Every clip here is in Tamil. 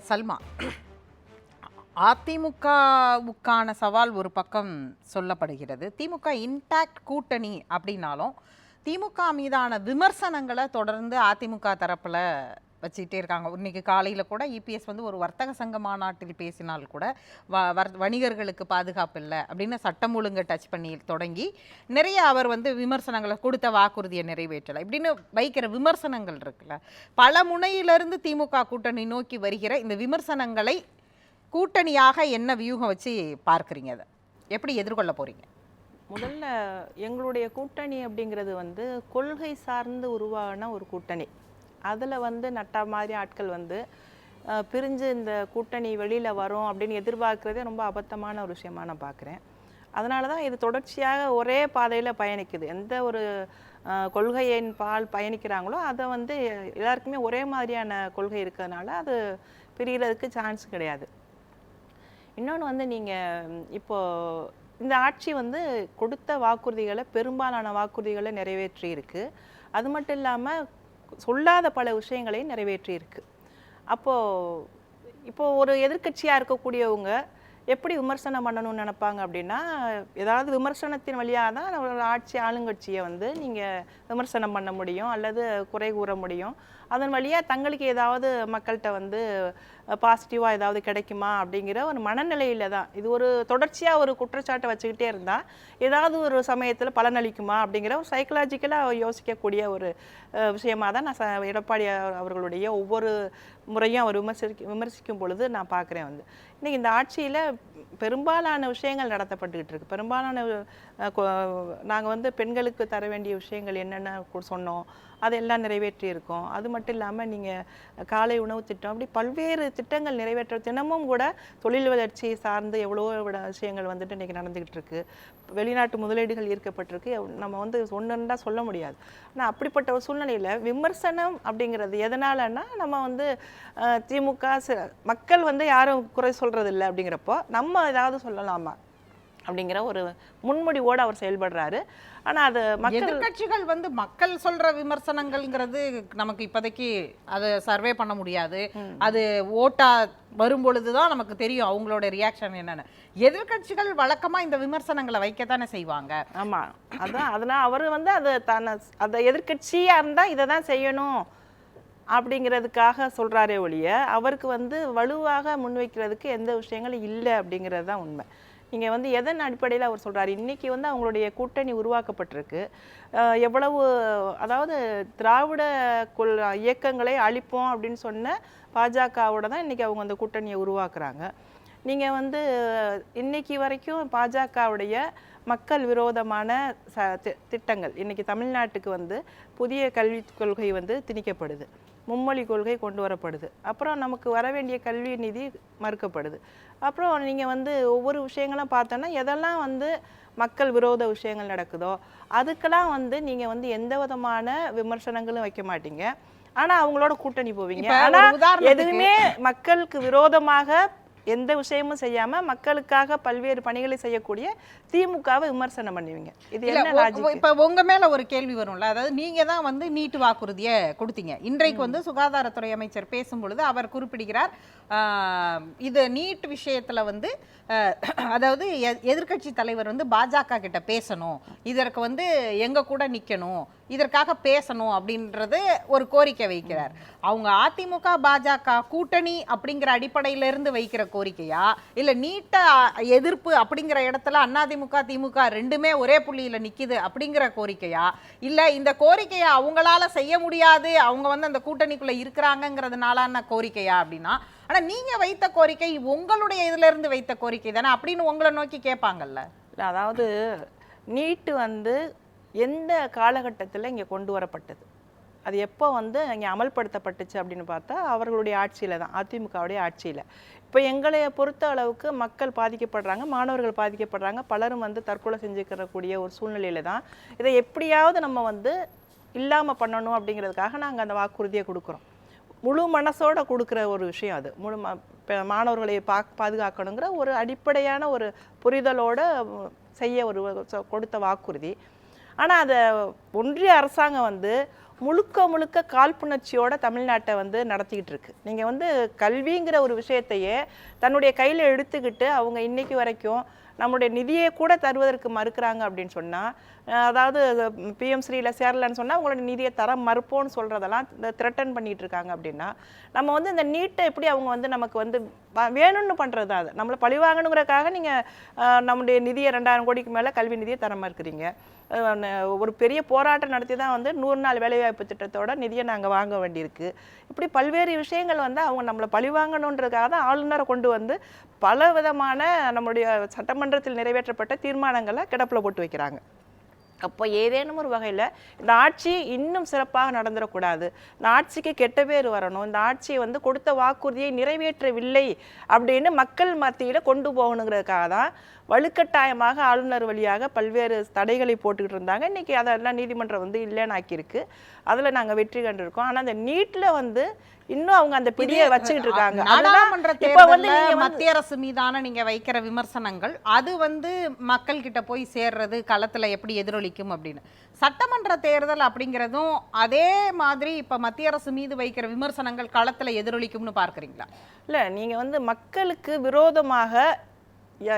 சல்மா, அதிமுகவுக்கான சவால் ஒரு பக்கம் சொல்லப்படுகிறது. திமுக இன்டாக்ட் கூட்டணி அப்படின்னாலும் திமுக மீதான விமர்சனங்களை தொடர்ந்து அதிமுக தரப்பில் வச்சுக்கிட்டே இருக்காங்க. இன்னைக்கு காலையில் கூட இபிஎஸ் வந்து ஒரு வர்த்தக சங்க மாநாட்டில் பேசினால் கூட வணிகர்களுக்கு பாதுகாப்பு இல்லை அப்படின்னு சட்டம் ஒழுங்கை டச் பண்ணி தொடங்கி நிறைய அவர் வந்து விமர்சனங்களை கொடுத்த வாக்குறுதியை நிறைவேற்றலை இப்படின்னு வைக்கிற விமர்சனங்கள் இருக்குல்ல. பல முனையிலிருந்து திமுக கூட்டணி நோக்கி வருகிற இந்த விமர்சனங்களை கூட்டணியாக என்ன வியூகம் வச்சு பார்க்குறீங்க? அதை எப்படி எதிர்கொள்ள போகிறீங்க? முதல்ல எங்களுடைய கூட்டணி அப்படிங்கிறது வந்து கொள்கை சார்ந்து உருவான ஒரு கூட்டணி. அதில் வந்து நட்டா மாதிரி ஆட்கள் வந்து பிரிஞ்சு இந்த கூட்டணி வெளியில் வரும் அப்படின்னு எதிர்பார்க்குறதே ரொம்ப அபத்தமான ஒரு விஷயமா நான் பார்க்குறேன். அதனால தான் இது தொடர்ச்சியாக ஒரே பாதையில் பயணிக்குது. எந்த ஒரு கொள்கையின் பால் பயணிக்கிறாங்களோ அதை வந்து எல்லாருக்குமே ஒரே மாதிரியான கொள்கை இருக்கிறதுனால அது பிரிகிறதுக்கு சான்ஸ் கிடையாது. இன்னொன்று வந்து நீங்கள் இப்போது இந்த ஆட்சி வந்து கொடுத்த வாக்குறுதிகளை பெரும்பாலான வாக்குறுதிகளை நிறைவேற்றி இருக்கு. அது மட்டும் இல்லாமல் சொல்லாத பல விஷயங்களையும் நிறைவேற்றி இருக்கு. இப்போது ஒரு எதிர்க்கட்சியாக இருக்கக்கூடியவங்க எப்படி விமர்சனம் பண்ணணும்னு நினைப்பாங்க அப்படின்னா, ஏதாவது விமர்சனத்தின் வழியாக தான் ஒரு ஆட்சி ஆளுங்கட்சியை வந்து நீங்கள் விமர்சனம் பண்ண முடியும் அல்லது குறை கூற முடியும். அதன் வழியாக தங்களுக்கு ஏதாவது மக்கள்கிட்ட வந்து பாசிட்டிவாக ஏதாவது கிடைக்குமா அப்படிங்கிற ஒரு மனநிலையில் தான் இது ஒரு தொடர்ச்சியாக ஒரு குற்றச்சாட்டை வச்சுக்கிட்டே இருந்தால் ஏதாவது ஒரு சமயத்தில் பலனளிக்குமா அப்படிங்கிற ஒரு சைக்கலாஜிக்கலாக யோசிக்கக்கூடிய ஒரு விஷயமாக தான் நான் எடப்பாடி அவர்களுடைய ஒவ்வொரு முறையும் அவர் விமர்சிக்கும் பொழுது நான் பார்க்குறேன். வந்து இன்றைக்கி இந்த ஆட்சியில் பெரும்பாலான விஷயங்கள் நடத்தப்பட்டுக்கிட்டு இருக்கு. பெரும்பாலான நாங்கள் வந்து பெண்களுக்கு தர வேண்டிய விஷயங்கள் என்னென்ன சொன்னோம் அதெல்லாம் நிறைவேற்றி இருக்கோம். அது மட்டும் இல்லாமல் நீங்கள் காலை உணவு திட்டம் அப்படி பல்வேறு திட்டங்கள் நிறைவேற்ற தினமும் கூட தொழில் வளர்ச்சி சார்ந்து எவ்வளோ விஷயங்கள் வந்துட்டு இன்றைக்கி நடந்துக்கிட்டு இருக்கு. வெளிநாட்டு முதலீடுகள் ஈர்க்கப்பட்டிருக்கு. நம்ம வந்து ஒன்றுண்டா சொல்ல முடியாது. ஆனால் அப்படிப்பட்ட ஒரு சூழ்நிலையில் விமர்சனம் அப்படிங்கிறது எதனாலன்னா நம்ம வந்து திமுக மக்கள் வந்து யாரும் குறை சொல்கிறது இல்லை அப்படிங்கிறப்போ நம்ம ஏதாவது சொல்லலாமா அப்படிங்கிற ஒரு முன்முடிவோடு அவர் செயல்படுறாரு. ஆனால் அது எதிர்கட்சிகள் வந்து மக்கள் சொல்ற விமர்சனங்கள்ங்கிறது நமக்கு இப்போதைக்கு அதை சர்வே பண்ண முடியாது. அது ஓட்டா வரும்பொழுதுதான் நமக்கு தெரியும் அவங்களோட ரியாக்ஷன் என்னன்னு. எதிர்கட்சிகள் வழக்கமா இந்த விமர்சனங்களை வைக்கத்தானே செய்வாங்க. ஆமா, அதான் அதனால் அவர் வந்து அதை எதிர்கட்சியாக இருந்தால் இதை தான் செய்யணும் அப்படிங்கிறதுக்காக சொல்கிறாரே ஒழிய அவருக்கு வந்து வலுவாக முன்வைக்கிறதுக்கு எந்த விஷயங்களும் இல்லை அப்படிங்கிறது தான் உண்மை. நீங்கள் வந்து எதன் அடிப்படையில் அவர் சொல்கிறார்? இன்றைக்கி வந்து அவங்களுடைய கூட்டணி உருவாக்கப்பட்டிருக்கு. எவ்வளவு அதாவது திராவிட இயக்கங்களை அழிப்போம் அப்படின்னு சொன்ன பாஜகவோட தான் இன்றைக்கி அவங்க அந்த கூட்டணியை உருவாக்குறாங்க. நீங்கள் வந்து இன்னைக்கு வரைக்கும் பாஜகவுடைய மக்கள் விரோதமான திட்டங்கள் இன்றைக்கி தமிழ்நாட்டுக்கு வந்து புதிய கல்விக் கொள்கை வந்து திணிக்கப்படுது, மும்மொழி கொள்கை கொண்டு வரப்படுது, அப்புறம் நமக்கு வர வேண்டிய கல்வி நிதி மறுக்கப்படுது. அப்புறம் நீங்கள் வந்து ஒவ்வொரு விஷயங்களும் பார்த்தோன்னா எதெல்லாம் வந்து மக்கள் விரோத விஷயங்கள் நடக்குதோ அதுக்கெல்லாம் வந்து நீங்கள் வந்து எந்த விதமான விமர்சனங்களும் வைக்க மாட்டீங்க. ஆனால் அவங்களோட கூட்டணி போவீங்க. ஆனால் எதுவுமே மக்களுக்கு விரோதமாக எந்த விஷயமும் செய்யாம மக்களுக்காக பல்வேறு பணிகளை செய்யக்கூடிய திமுகவை விமர்சனம் பண்ணுவீங்க. இது என்ன லாஜிக்? இப்ப உங்க மேல ஒரு கேள்வி வரும்ல, அதாவது நீங்க தான் வந்து நீட் வாக்குறுதியை கொடுத்தீங்க. இன்றைக்கு வந்து சுகாதாரத்துறை அமைச்சர் பேசும்பொழுது அவர் குறிப்பிடுகிறார், இது நீட் விஷயத்துல வந்து அதாவது எதிர்கட்சி தலைவர் வந்து பாஜக கிட்ட பேசணும், இதற்கு வந்து எங்க கூட நிக்கணும், இதற்காக பேசணும் அப்படின்றது ஒரு கோரிக்கை வைக்கிறார். அவங்க அதிமுக பாஜக கூட்டணி அப்படிங்கிற அடிப்படையில இருந்து வைக்கிற கோரிக்கையா, இல்ல நீட்ட எதிர்ப்பு அப்படிங்கிற இடத்துல அதிமுக திமுக ரெண்டுமே ஒரே புள்ளியில நிக்குது அப்படிங்கிற கோரிக்கையா, இல்ல இந்த கோரிக்கையை அவங்களால செய்ய முடியாது அவங்க வந்து அந்த கூட்டணிக்குள்ள இருக்கிறாங்கிறதுனால கோரிக்கையா அப்படின்னா, ஆனா நீங்க வைத்த கோரிக்கை உங்களுடைய இதுல இருந்து வைத்த கோரிக்கை தானே அப்படின்னு உங்களை நோக்கி கேட்பாங்கல்ல. அதாவது நீட்டு வந்து எந்த காலகட்டத்தில் இங்கே கொண்டு வரப்பட்டது, அது எப்போ வந்து இங்கே அமல்படுத்தப்பட்டுச்சு அப்படின்னு பார்த்தா அவர்களுடைய ஆட்சியில் தான், அதிமுகவுடைய ஆட்சியில். இப்போ எங்களை பொறுத்த அளவுக்கு மக்கள் பாதிக்கப்படுறாங்க, மாணவர்கள் பாதிக்கப்படுறாங்க, பலரும் வந்து தற்கொலை செஞ்சுக்கிறக்கூடிய ஒரு சூழ்நிலையில் தான் இதை எப்படியாவது நம்ம வந்து இல்லாமல் பண்ணணும் அப்படிங்கிறதுக்காக நாங்கள் அந்த வாக்குறுதியை கொடுக்குறோம். முழு மனசோட கொடுக்குற ஒரு விஷயம் அது. மாணவர்களை பாதுகாக்கணுங்கிற ஒரு அடிப்படையான ஒரு புரிதலோடு செய்ய கொடுத்த வாக்குறுதி. ஆனால் அதை ஒன்றிய அரசாங்கம் வந்து முழுக்க முழுக்க காழ்ப்புணர்ச்சியோட தமிழ்நாட்டை வந்து நடத்திக்கிட்டு இருக்கு. நீங்க வந்து கல்விங்கிற ஒரு விஷயத்தையே தன்னுடைய கையில எடுத்துக்கிட்டு அவங்க இன்னைக்கு வரைக்கும் நம்முடைய நிதியை கூட தருவதற்கு மறுக்கிறாங்க அப்படின்னு சொன்னா, அதாவது பிஎம் ஸ்ரீல சேரலன்னு சொன்னா அவங்களோட நிதியை தர மறுப்போன்னு சொல்றதெல்லாம் த்ரெட்டன் பண்ணிட்டு இருக்காங்க. அப்படின்னா நம்ம வந்து இந்த நீட்டை எப்படி அவங்க வந்து நமக்கு வந்து வேணும்னு பண்றது அது நம்மளை பழிவாங்கணுங்கிறதுக்காக நீங்க நம்முடைய நிதியை 2000 கோடிக்கு மேல கல்வி நிதியை தர மறுக்கிறீங்க. ஒரு பெரிய போராட்டம் நடத்தி தான் வந்து 100 நாள் வேலைவாய்ப்பு திட்டத்தோட நிதியை நாங்கள் வாங்க வேண்டியிருக்கு. இப்படி பல்வேறு விஷயங்கள் வந்து அவங்க நம்மளை பழிவாங்கணுன்றதுக்காக தான் ஆளுநரை கொண்டு வந்து பல விதமான நம்முடைய சட்டமன்றத்தில் நிறைவேற்றப்பட்ட தீர்மானங்களை கிடப்பில் போட்டு வைக்கிறாங்க. அப்போ ஏதேனும் ஒரு வகையில் இந்த ஆட்சி இன்னும் சிறப்பாக நடந்துடக்கூடாது, இந்த ஆட்சிக்கு கெட்ட பேர் வரணும், இந்த ஆட்சியை வந்து கொடுத்த வாக்குறுதியை நிறைவேற்றவில்லை அப்படின்னு மக்கள் மத்தியில் கொண்டு போகணுங்கிறதுக்காக தான் வலுக்கட்டாயமாக ஆளுநர் வழியாக பல்வேறு தடைகளை போட்டுக்கிட்டு இருந்தாங்க. இன்னைக்கு அதெல்லாம் நீதிமன்றம் வந்து இல்லைன்னு ஆக்கியிருக்கு. அதில் நாங்கள் வெற்றி கண்டிருக்கோம். ஆனால் அந்த நீட்டில் வந்து இன்னும் அவங்க அந்த பிடியை வச்சுக்கிட்டு இருக்காங்க. நாடாளுமன்ற தேர்தல்ல மத்திய அரசு மீதான நீங்க வைக்கிற விமர்சனங்கள் அது வந்து மக்கள் கிட்ட போய் சேர்றது களத்துல எப்படி எதிரொலிக்கும் அப்படின்னு. சட்டமன்ற தேர்தல் அப்படிங்கிறதும் அதே மாதிரி இப்ப மத்திய அரசு மீது வைக்கிற விமர்சனங்கள் களத்துல எதிரொலிக்கும்னு பார்க்கறீங்களா? இல்ல, நீங்க வந்து மக்களுக்கு விரோதமாக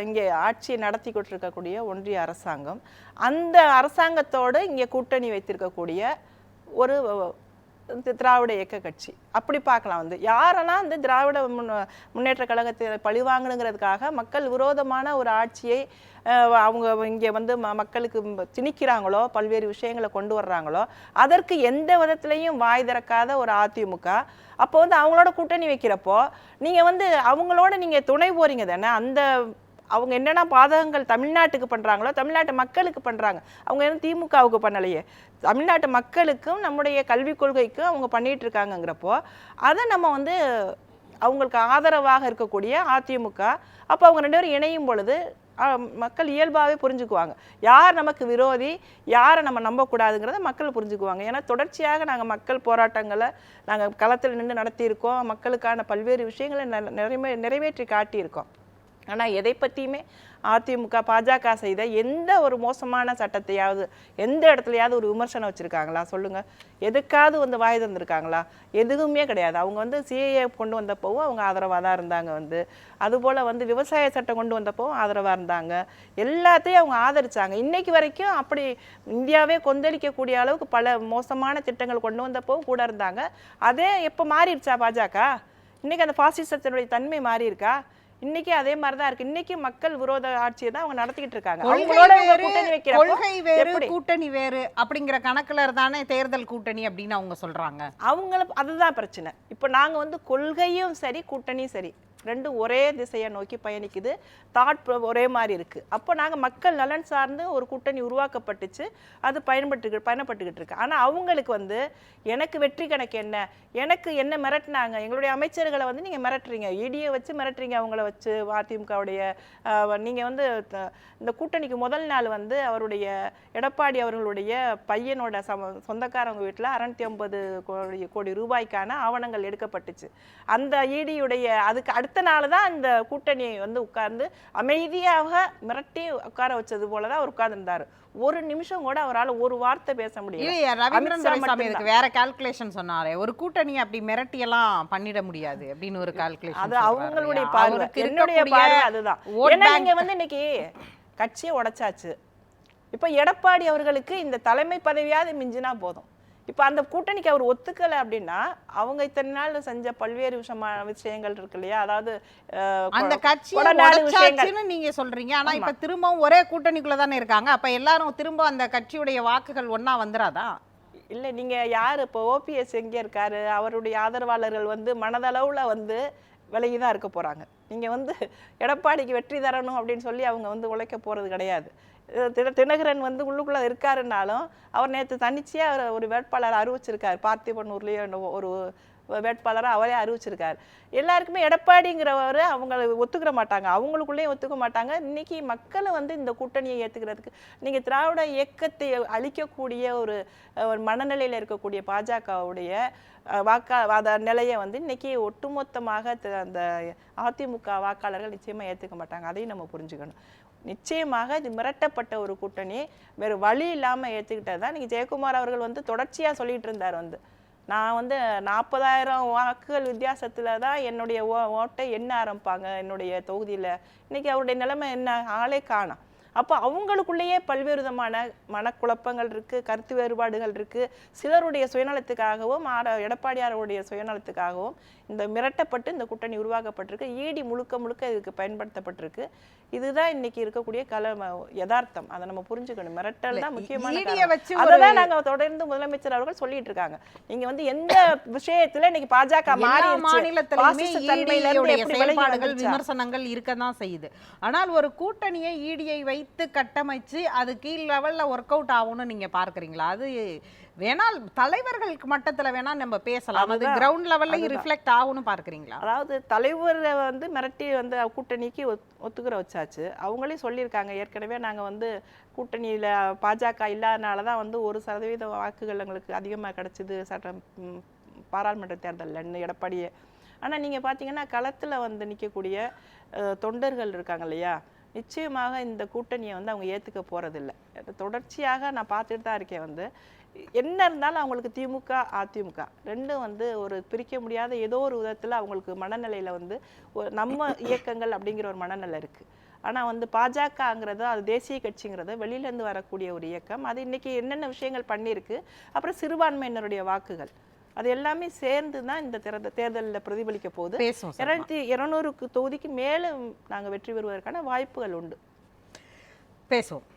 இங்கே ஆட்சியை நடத்தி கொண்டிருக்கக்கூடிய ஒன்றிய அரசாங்கம், அந்த அரசாங்கத்தோடு இங்கே கூட்டணி வைத்திருக்கக்கூடிய ஒரு திராவிட இயக்க கட்சி அப்படி பார்க்கலாம். வந்து யாரெல்லாம் வந்து திராவிட முன்னேற்ற கழகத்தை பழிவாங்கணுங்கிறதுக்காக மக்கள் விரோதமான ஒரு ஆட்சியை அவங்க இங்கே வந்து மக்களுக்கு திணிக்கிறாங்களோ, பல்வேறு விஷயங்களை கொண்டு வர்றாங்களோ, அதற்கு எந்த விதத்துலையும் வாய் திறக்காத ஒரு அதிமுக அப்போ வந்து அவங்களோட கூட்டணி வைக்கிறப்போ நீங்கள் வந்து அவங்களோட நீங்கள் துணை போறீங்க தானே. அந்த அவங்க என்னென்ன பாதகங்கள் தமிழ்நாட்டுக்கு பண்ணுறாங்களோ தமிழ்நாட்டு மக்களுக்கு பண்ணுறாங்க. அவங்க என்ன திமுகவுக்கு பண்ணலையே, தமிழ்நாட்டு மக்களுக்கும் நம்முடைய கல்விக் கொள்கைக்கும் அவங்க பண்ணிட்டு இருக்காங்கங்கிறப்போ அதை நம்ம வந்து அவங்களுக்கு ஆதரவாக இருக்கக்கூடிய அதிமுக அப்போ அவங்க 2 பேரும் இணையும் பொழுது மக்கள் இயல்பாகவே புரிஞ்சுக்குவாங்க யார் நமக்கு விரோதி, யாரை நம்ம நம்பக்கூடாதுங்கிறத மக்கள் புரிஞ்சுக்குவாங்க. ஏன்னா தொடர்ச்சியாக நாங்கள் மக்கள் போராட்டங்களை நாங்கள் களத்தில் நின்று நடத்தியிருக்கோம், மக்களுக்கான பல்வேறு விஷயங்களை நிறைவேற்றி காட்டியிருக்கோம். ஆனால் எதை பற்றியுமே அதிமுக பாஜக செய்த எந்த ஒரு மோசமான சட்டத்தையாவது எந்த இடத்துலையாவது ஒரு விமர்சனம் வச்சுருக்காங்களா சொல்லுங்கள்? எதுக்காவது வந்து வாய் தந்திருக்காங்களா? எதுவுமே கிடையாது. அவங்க வந்து சிஏஏ கொண்டு வந்தப்போவும் அவங்க ஆதரவாக தான் இருந்தாங்க. வந்து அதுபோல் வந்து விவசாய சட்டம் கொண்டு வந்தப்போவும் ஆதரவாக இருந்தாங்க. எல்லாத்தையும் அவங்க ஆதரிச்சாங்க. இன்னைக்கு வரைக்கும் அப்படி இந்தியாவே கொந்தளிக்கக்கூடிய அளவுக்கு பல மோசமான திட்டங்கள் கொண்டு வந்தப்போவும் கூட இருந்தாங்க. அதே எப்போ மாறிடுச்சா பாஜக? இன்னைக்கு அந்த பாசிசத்தினுடைய தன்மை மாறி இருக்கா? இன்னைக்கு அதே மாதிரி தான் இருக்கு. இன்னைக்கு மக்கள் விரோத ஆட்சியை தான் அவங்க நடத்திக்கிட்டு இருக்காங்க. கொள்கை வேறு கூட்டணி வேறு அப்படிங்கிற கணக்குல தானே தேர்தல் கூட்டணி அப்படின்னு அவங்க சொல்றாங்க. அவங்கள அதுதான் பிரச்சனை. இப்போ நாங்க வந்து கொள்கையும் சரி கூட்டணியும் சரி ரெண்டும் ஒரே திசையை நோக்கி பயணிக்குது, தாட் ஒரே மாதிரி இருக்குது. அப்போ நாங்கள் மக்கள் நலன் சார்ந்து ஒரு கூட்டணி உருவாக்கப்பட்டுச்சு, அது பயணப்பட்டுக்கிட்டு இருக்கு. ஆனால் அவங்களுக்கு வந்து எனக்கு வெற்றி கணக்கு என்ன, எனக்கு என்ன மிரட்டினாங்க, எங்களுடைய அமைச்சர்களை வந்து நீங்கள் மிரட்டுறீங்க, இடியை வச்சு மிரட்டுறீங்க, அவங்கள வச்சு அதிமுகவுடைய நீங்கள் வந்து இந்த கூட்டணிக்கு முதல் நாள் வந்து அவருடைய எடப்பாடி அவர்களுடைய பையனோட சொந்தக்காரங்க வீட்டில் 650 கோடி ரூபாய்க்கான ஆவணங்கள் எடுக்கப்பட்டுச்சு. அந்த இடியுடைய அதுக்கு அடுத்த நாள் தான் இந்த கூட்டணியை வந்து உட்கார்ந்து அமைதியாக மிரட்டி உட்கார வச்சது போலதான் அவர் உட்கார்ந்துருந்தாரு. ஒரு நிமிஷம் கூட அவரால் ஒரு வார்த்தை பேச முடியல. வேற கால்குலேஷன் சொன்னாரே, ஒரு கூட்டணி அப்படி மிரட்டி எல்லாம் பண்ணிட முடியாது அப்படின்னு ஒரு கால்குலேஷன். அது அவங்களுடைய பார்வை, என்னுடைய பார்வை அதுதான். ஏன்னா நீங்க வந்து இன்னைக்கு கட்சியை உடைச்சாச்சு. இப்ப எடப்பாடி அவர்களுக்கு இந்த தலைமை பதவியாவது மிஞ்சினா போதும். இப்போ அந்த கூட்டணிக்கு அவர் ஒத்துக்கலை அப்படின்னா அவங்க இத்தனை நாள் செஞ்ச பல்வேறு விஷயங்கள் இருக்கு இல்லையா, அதாவது அந்த கட்சி நீங்க சொல்றீங்க. ஆனா இப்ப திரும்பவும் ஒரே கூட்டணிக்குள்ள தானே இருக்காங்க. அப்ப எல்லாரும் திரும்ப அந்த கட்சியுடைய வாக்குகள் ஒன்னா வந்துராதா? இல்லை, நீங்க யாரு இப்போ ஓபிஎஸ் எங்க இருக்காரு, அவருடைய ஆதரவாளர்கள் வந்து மனதளவுல வந்து விலகிதான் இருக்க போறாங்க. நீங்க வந்து எடப்பாடிக்கு வெற்றி தரணும் அப்படின்னு சொல்லி அவங்க வந்து உழைக்க போறது கிடையாது. தினகரன் வந்து உள்ளுக்குள்ள இருக்காருன்னாலும் அவர் நேற்று தனிச்சையா ஒரு வேட்பாளர் அறிவிச்சிருக்காரு, பார்த்திபனூர்லயே ஒரு வேட்பாளராக அவரே அறிவிச்சிருக்காரு. எல்லாருக்குமே எடப்பாடிங்கிறவர் அவங்க ஒத்துக்கிற மாட்டாங்க, அவங்களுக்குள்ளேயும் ஒத்துக்க மாட்டாங்க. இன்னைக்கு மக்களை வந்து இந்த கூட்டணியை ஏற்றுக்கிறதுக்கு நீங்கள் திராவிட இயக்கத்தை அழிக்கக்கூடிய ஒரு மனநிலையில் இருக்கக்கூடிய பாஜகவுடைய வாக்காள நிலையை வந்து இன்னைக்கு ஒட்டுமொத்தமாக அந்த அதிமுக வாக்காளர்கள் நிச்சயமாக ஏற்றுக்க மாட்டாங்க. அதையும் நம்ம புரிஞ்சுக்கணும். நிச்சயமாக இது மிரட்டப்பட்ட ஒரு கூட்டணி, வேறு வழி இல்லாமல் ஏற்றுக்கிட்டது தான். இன்னைக்கு ஜெயக்குமார் அவர்கள் வந்து தொடர்ச்சியாக சொல்லிட்டு இருந்தார் வந்து, நான் வந்து 40,000 வாக்குகள் வித்தியாசத்தில் தான் என்னுடைய ஓட்டை எண்ண ஆரம்பிப்பாங்க என்னுடைய தொகுதியில். இன்னைக்கு அவருடைய நிலைமை என்ன, ஆளே காணோம். அப்போ அவங்களுக்குள்ளேயே பல்வேறு விதமான மனக்குழப்பங்கள் இருக்குது, கருத்து வேறுபாடுகள் இருக்குது. சிலருடைய சுயநலத்துக்காகவும் எடப்பாடியாருடைய சுயநலத்துக்காகவும் இந்த மிரட்டப்பட்டு இந்த கூட்டணி உருவாக்கப்பட்டிருக்கு. ஈடி முழுக்க முழுக்க இதுக்கு பயன்படுத்தப்பட்டிருக்கு. இதுதான் இன்னைக்கு இருக்கக்கூடிய யதார்த்தம். அதை நம்ம புரிஞ்சுக்கணும். மிரட்டல் தான் முக்கியமான காரணம். அதான் நாங்கள் தொடர்ந்து முதலமைச்சர் அவர்கள் சொல்லிட்டு இருக்காங்க. நீங்க வந்து எந்த விஷயத்துல இன்னைக்கு பாஜக செயல்பாடுகள் விமர்சனங்கள் இருக்கதான் செய்யுது. ஆனால் ஒரு கூட்டணியை ஈடியை வைத்து கட்டமைச்சு அது கீழ் லெவல்ல ஒர்க் அவுட் ஆகும்னு நீங்க பார்க்கறீங்களா? அது வேணால் தலைவர்களுக்கு மட்டத்துல வேணா நம்ம பேசலாம், அது கிரவுண்ட் லெவல்ல ரிஃப்ளெக்ட் ஆகும்னு பார்க்கறீங்களா? அதாவது தலைவரை வந்து மிரட்டி வந்து கூட்டணிக்கு ஒத்துக்கிற வச்சாச்சு. அவங்களே சொல்லியிருக்காங்க ஏற்கனவே, நாங்க வந்து கூட்டணியில பாஜக இல்லாதனால தான் வந்து 1% வாக்குகள் எங்களுக்கு அதிகமாக கிடைச்சிது பாராளுமன்ற தேர்தலில் எடப்பாடியே. ஆனா நீங்க பாத்தீங்கன்னா களத்துல வந்து நிற்கக்கூடிய தொண்டர்கள் இருக்காங்க இல்லையா, நிச்சயமாக இந்த கூட்டணியை வந்து அவங்க ஏற்றுக்க போறதில்லை. தொடர்ச்சியாக நான் பார்த்துட்டு தான் இருக்கேன். வந்து என்ன இருந்தாலும் அவங்களுக்கு திமுக அதிமுக ரெண்டும் வந்து ஒரு பிரிக்க முடியாத ஏதோ ஒரு விதத்தில் அவங்களுக்கு மனநிலையில் வந்து நம்ம இயக்கங்கள் அப்படிங்கிற ஒரு மனநிலை இருக்குது. ஆனால் வந்து பாஜகங்கிறது அது தேசிய கட்சிங்கிறது வெளியிலேருந்து வரக்கூடிய ஒரு இயக்கம். அது இன்னைக்கு என்னென்ன விஷயங்கள் பண்ணியிருக்கு, அப்புறம் சிறுபான்மையினருடைய வாக்குகள், அது எல்லாமே சேர்ந்து தான் இந்த தேர்தலில் பிரதிபலிக்க போகுது. 200 தொகுதிக்கு மேலே நாங்கள் வெற்றி பெறுவதற்கான வாய்ப்புகள் உண்டு. பேசுவோம்.